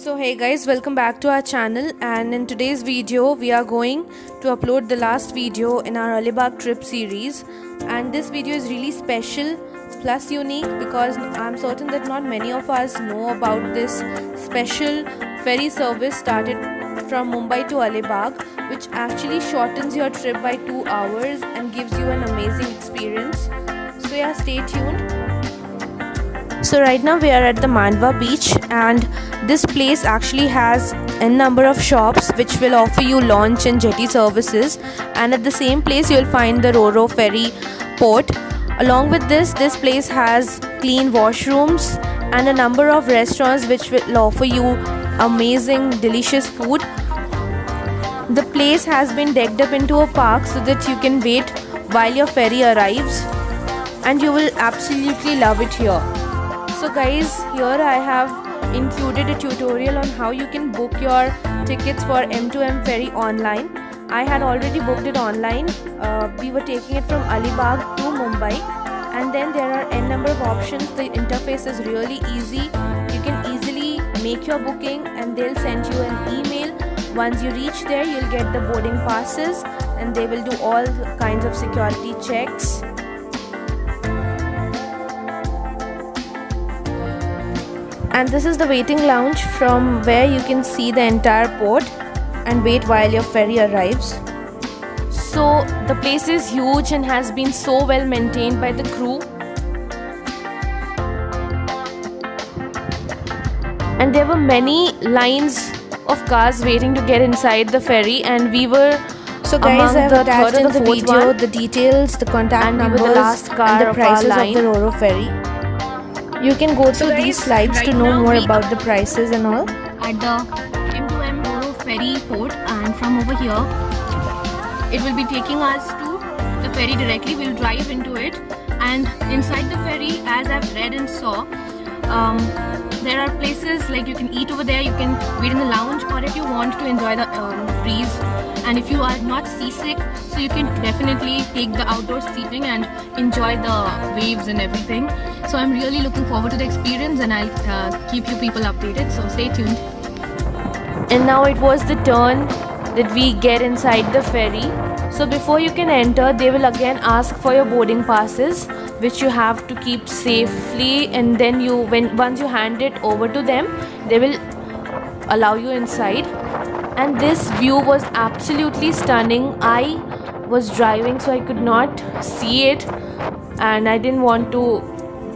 So hey guys, welcome back to our channel, and in today's video we are going to upload the last video in our Alibag trip series. And this video is really special plus unique because I'm certain that not many of us know about this special ferry service started from Mumbai to Alibag, which actually shortens your trip by 2 hours and gives you an amazing experience. So yeah, stay tuned. So right now we are at the Mandwa beach, and this place actually has a number of shops which will offer you launch and jetty services, and at the same place you'll find the Ro-Ro ferry port. Along with this place has clean washrooms and a number of restaurants which will offer you amazing delicious food. The place has been decked up into a park so that you can wait while your ferry arrives, and you will absolutely love it here. So guys, here I have included a tutorial on how you can book your tickets for M2M ferry online. I had already booked it online. We were taking it from Alibag to Mumbai, and then there are n number of options. The interface is really easy. You can easily make your booking and they'll send you an email. Once you reach there, you'll get the boarding passes and they will do all kinds of security checks. And this is the waiting lounge from where you can see the entire port and wait while your ferry arrives. So the place is huge and has been so well maintained by the crew. And there were many lines of cars waiting to get inside the ferry, and we were guys, I have attached in the video one. The details, the contact and numbers, we were the last car and the of prices our of the Ro-Ro ferry. You can go through these slides to know more about the prices and all. At the M2M Ro-Ro ferry port, and from over here it will be taking us to the ferry directly. We'll drive into it, and inside the ferry, as I've read and saw, there are places like you can eat over there, you can wait in the lounge, or if you want to enjoy the breeze, and if you are not seasick, so you can definitely take the outdoor seating and enjoy the waves and everything. So I'm really looking forward to the experience, and I'll keep you people updated, so stay tuned. And now it was the turn that we get inside the ferry. So before you can enter, they will again ask for your boarding passes, which you have to keep safely, and then once you hand it over to them, they will allow you inside. And this view was absolutely stunning. I was driving, so I could not see it, and I didn't want to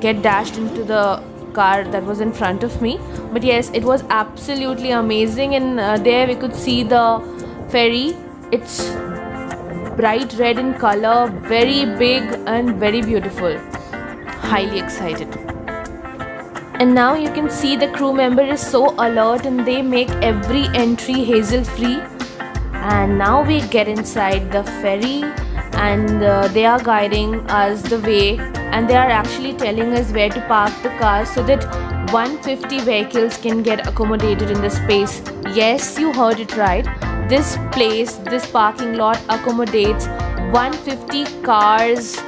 get dashed into the car that was in front of me. But yes, it was absolutely amazing, and there we could see the ferry. It's bright red in color, very big and very beautiful. Highly excited. And now you can see the crew member is so alert, and they make every entry hassle free. And now we get inside the ferry, and they are guiding us the way, and they are actually telling us where to park the car so that 150 vehicles can get accommodated in the space. Yes, you heard it right. This parking lot accommodates 150 cars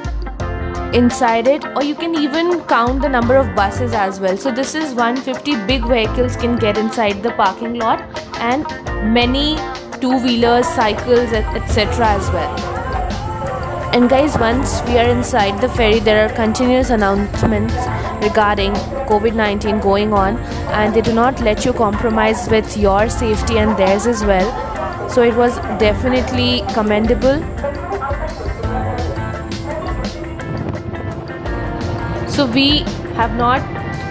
inside it, or you can even count the number of buses as well. So this is 150 big vehicles can get inside the parking lot, and many two-wheelers, cycles, etc. as well. And guys, once we are inside the ferry, there are continuous announcements regarding COVID-19 going on, and they do not let you compromise with your safety and theirs as well. So it was definitely commendable. So we have not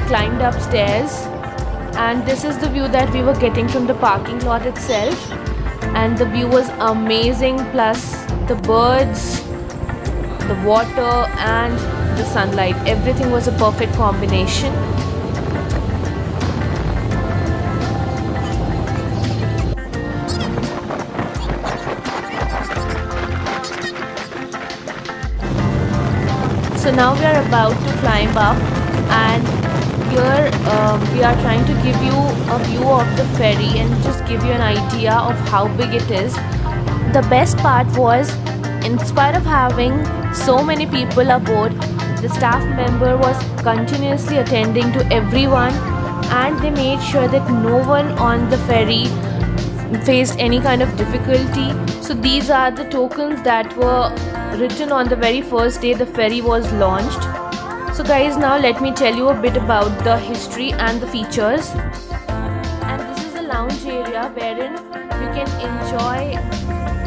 climbed upstairs, and this is the view that we were getting from the parking lot itself, and the view was amazing, plus the birds, the water and the sunlight, everything was a perfect combination. So now we are about to climb up, and here we are trying to give you a view of the ferry and just give you an idea of how big it is. The best part was, in spite of having so many people aboard, the staff member was continuously attending to everyone and they made sure that no one on the ferry faced any kind of difficulty. So these are the tokens that were written on the very first day the ferry was launched. So guys, now let me tell you a bit about the history and the features. And this is a lounge area wherein you can enjoy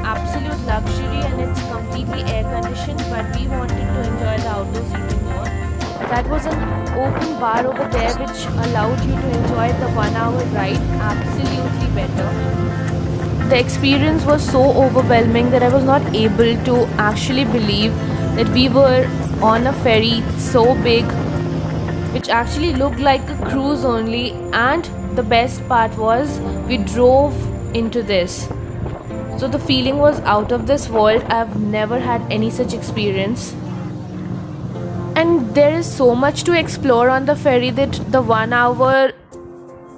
absolute luxury, and it's completely air conditioned, but we wanted to enjoy the outdoor seating more. That was an open bar over there which allowed you to enjoy the 1 hour ride absolutely better. The experience was so overwhelming that I was not able to actually believe that we were on a ferry so big, which actually looked like a cruise only, and the best part was we drove into this. So the feeling was out of this world. I've never had any such experience. And there is so much to explore on the ferry that the 1 hour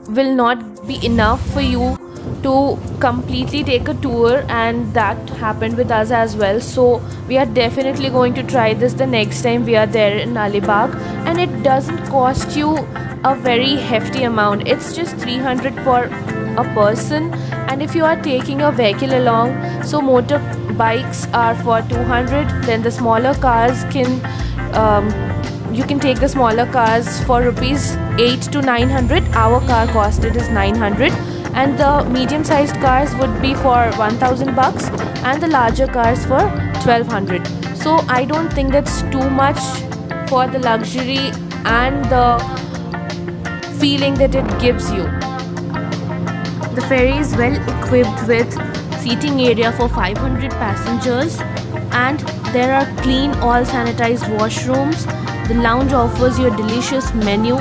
will not be enough for you to completely take a tour, and that happened with us as well. So we are definitely going to try this the next time we are there in Alibag, and it doesn't cost you a very hefty amount. It's just 300 for a person, and if you are taking your vehicle along, so motorbikes are for 200, then the smaller cars you can take the smaller cars for rupees 8 to 900. Our car costed is 900, and the medium sized cars would be for 1000 bucks and the larger cars for 1200. So I don't think that's too much for the luxury and the feeling that it gives you. The ferry is well equipped with seating area for 500 passengers, and there are clean, all sanitized washrooms. The lounge offers you a delicious menu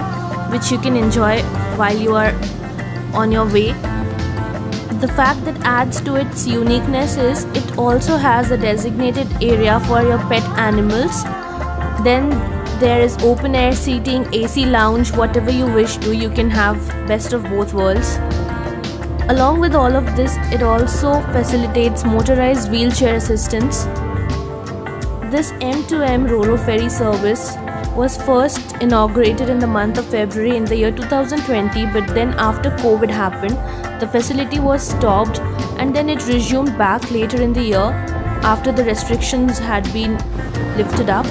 which you can enjoy while you are on your way. The fact that adds to its uniqueness is it also has a designated area for your pet animals. Then there is open air seating, AC lounge, whatever you wish to, you can have best of both worlds. Along with all of this, it also facilitates motorized wheelchair assistance. This M2M Ro-Ro ferry service was first inaugurated in the month of February in the year 2020, but then after COVID happened, the facility was stopped, and then it resumed back later in the year after the restrictions had been lifted up.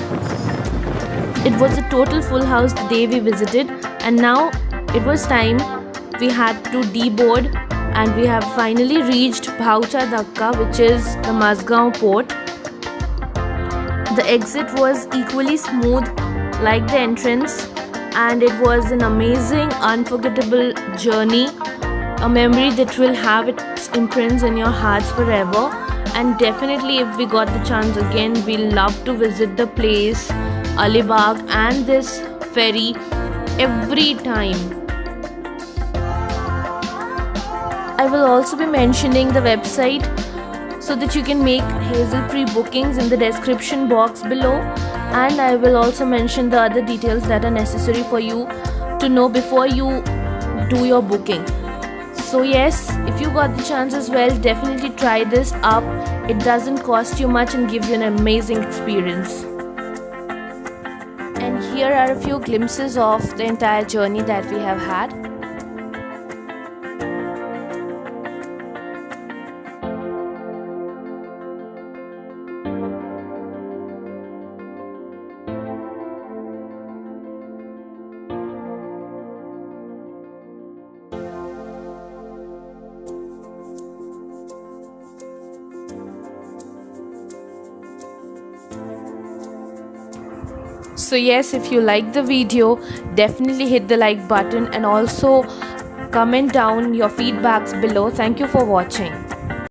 It was a total full house the day we visited, and now it was time we had to deboard, and we have finally reached Bhaucha Dhaka, which is the Mazgaon port. The exit was equally smooth like the entrance, and it was an amazing, unforgettable journey, a memory that will have its imprints in your hearts forever. And definitely, if we got the chance again, we'll love to visit the place, Alibag, and this ferry every time. I will also be mentioning the website so that you can make Hazel pre-bookings in the description box below, and I will also mention the other details that are necessary for you to know before you do your booking. So yes, if you got the chance as well, definitely try this up. It doesn't cost you much and gives you an amazing experience. And here are a few glimpses of the entire journey that we have had. So yes, if you like the video, definitely hit the like button and also comment down your feedbacks below. Thank you for watching.